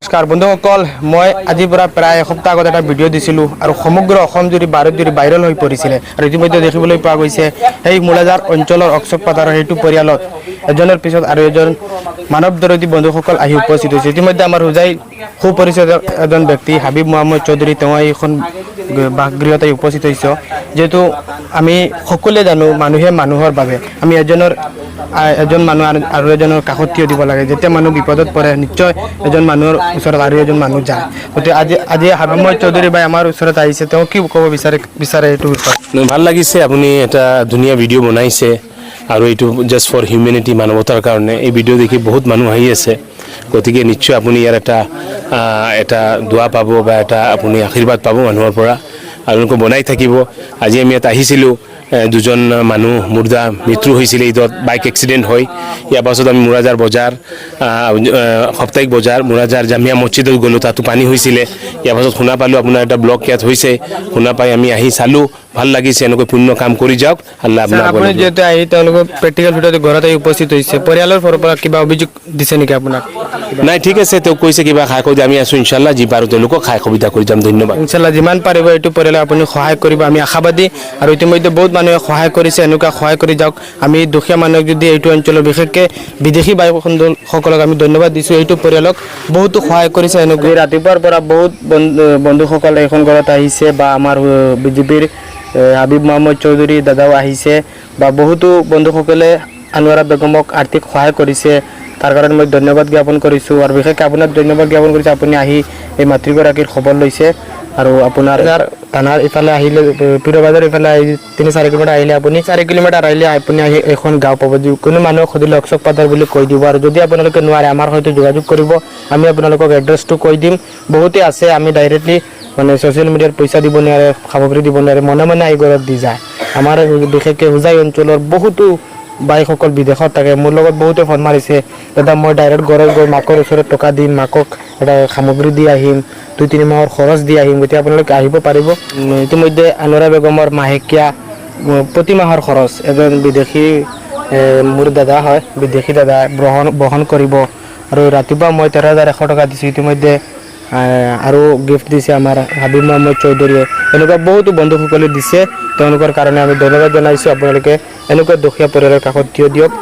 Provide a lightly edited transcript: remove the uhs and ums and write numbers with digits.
নমস্কাৰ বন্ধুসকল মই আজিৰ পৰা প্ৰায় এসপ্তাহ আগত এটা ভিডিঅ' দিছিলোঁ আৰু সমগ্ৰ অসম জুৰি ভাৰত জুৰি ভাইৰেল হৈ পৰিছিলে আৰু ইতিমধ্যে দেখিবলৈ পোৱা গৈছে সেই মূলাজাৰ অঞ্চলৰ অক্ষক পাথাৰৰ সেইটো পৰিয়ালত এজনৰ পিছত আৰু এজন মানৱ দৰদী বন্ধুসকল আহি উপস্থিত হৈছে। ইতিমধ্যে আমাৰ হোজাই সুপৰিচিত এজন ব্যক্তি হাবিব মহম্মদ চৌধুৰী তেওঁ এইখন বাসগৃহতে উপস্থিত হৈছে। যেহেতু আমি সকলোৱে জানো মানুহে মানুহৰ বাবে আমি এজন মানুহ আৰু এজনৰ কাষত থিয় দিব লাগে। যেতিয়া মানুহ বিপদত পৰে নিশ্চয় এজন মানুহৰ ওচৰত আৰু এজন মানুহ যায়। গতিকে আজি হাবিব মহম্মদ চৌধুৰী ভাই আমাৰ ওচৰত আহিছে, তেওঁ কি ক'ব বিচাৰে এইটো বিষয়ে? ভাল লাগিছে, আপুনি এটা ধুনীয়া ভিডিঅ' বনাইছে আৰু এইটো জাষ্ট ফৰ হিউমেনিটি মানৱতাৰ কাৰণে এই ভিডিঅ' দেখি বহুত মানুহ আহি আছে। গতিকে নিশ্চয় আপুনি ইয়াৰ এটা দোৱা পাব বা এটা আপুনি আশীৰ্বাদ পাব মানুহৰ পৰা আৰু এনেকৈ বনাই থাকিব। আজি আমি ইয়াত আহিছিলোঁ, দুজন মানুহ মুৰ্দা মৃত্যু হৈছিলে ঈদত বাইক এক্সিডেণ্ট হৈ। ইয়াৰ পাছত আমি মুৰাজাৰ বজাৰ সাপ্তাহিক বজাৰ মুৰাজাৰ জামিয়া মছজিদত গ'লোঁ, তাতো পানী হৈছিলে। ইয়াৰ পাছত শুনা পালোঁ আপোনাৰ এটা ব্লক ইয়াত হৈছে, শুনা পাই আমি আহি চালোঁ, ভাল লাগিছে। এনেকৈ পুণ্য কাম কৰি যাওক, আল্লাহ আপুনি যিহেতু আহি তেওঁলোকৰ প্ৰেক্টিকেল ভিডিঅ'টো ঘৰত আহি উপস্থিত হৈছে, পৰিয়ালৰ ফালৰ পৰা কিবা অভিযোগ দিছে নেকি আপোনাক? নাই, ঠিক আছে, তেওঁ কৈছে কিবা সহায় কৰি আমি আছোঁ, ইনশাল্লাহ যি পাৰোঁ তেওঁলোকক সহায় সুবিধা কৰি যাম। ধন্যবাদ। ইনশাল্লাহ যিমান পাৰিব এইটো পৰিয়ালে আপুনি সহায় কৰিব, আমি আশাবাদী। আৰু ইতিমধ্যে বহুত মানুহে সহায় কৰিছে, এনেকুৱা সহায় কৰি যাওক। আমি দুখীয়া মানুহক যদি এইটো অঞ্চলৰ বিশেষকৈ বিদেশী বায়ু সকলক আমি ধন্যবাদ দিছোঁ। এইটো পৰিয়ালক বহুতো সহায় কৰিছে। এনেকৈ ৰাতিপুৱাৰ পৰা বহুত বন্ধুসকল এইখন ঘৰত আহিছে বা আমাৰ বিজেপিৰ হাবিব মহম্মদ চৌধুৰী দাদাও আহিছে বা বহুতো বন্ধুসকলে আনোৱাৰা বেগমক আৰ্থিক সহায় কৰিছে। তাৰ কাৰণে মই ধন্যবাদ জ্ঞাপন কৰিছোঁ আৰু বিশেষকৈ আপোনাক ধন্যবাদ জ্ঞাপন কৰিছোঁ, আপুনি আহি এই মাতৃগৰাকীৰ খবৰ লৈছে। আৰু আপোনাৰ থানাৰ ইফালে আহিলে পীৰবাজাৰ ইফালে আহি 3-4 কিলোমিটাৰ আহিলে আপুনি 4 কিলোমিটাৰ আহিলে আপুনি আহি এখন গাঁও পাব। কোনো মানুহক সুধিলে অক্ষক পাথাৰ বুলি কৈ দিব আৰু যদি আপোনালোকে নোৱাৰে আমাৰ সৈতে যোগাযোগ কৰিব, আমি আপোনালোকক এড্ৰেছটো কৈ দিম। বহুতেই আছে, আমি ডাইৰেক্টলি মানে ছ'চিয়েল মিডিয়াত পইচা দিব নোৱাৰে, সামগ্ৰী দিব নোৱাৰে, মনে মনে আহি ঘৰত দি যায়। আমাৰ বিশেষকৈ হোজাই অঞ্চলৰ বহুতো বাইসকল বিদেশত থাকে, মোৰ লগত বহুতে ফোন মাৰিছে, দাদা মই ডাইৰেক্ট ঘৰত গৈ মাকৰ ওচৰত টকা দিম, মাকক এটা সামগ্ৰী দি আহিম, 2-3 মাহৰ খৰচ দি আহিম। গতিকে আপোনালোকে আহিব পাৰিব। ইতিমধ্যে আনোৱাৰা বেগমৰ মাহেকীয়া প্ৰতি মাহৰ খৰচ এজন বিদেশী মোৰ দাদা হয়, বিদেশী দাদা বহন কৰিব। আৰু ৰাতিপুৱা মই 13,100 টকা দিছোঁ। ইতিমধ্যে আৰু গিফ্ট দিছে আমাৰ হাবিব মহম্মদ চৌধুৰীয়ে। এনেকুৱা বহুতো বন্ধুসকলে দিছে, তেওঁলোকৰ কাৰণে আমি ধন্যবাদ জনাইছোঁ। আপোনালোকে এনেকুৱা দুখীয়া পৰিয়ালৰ কাষত থিয় দিয়ক।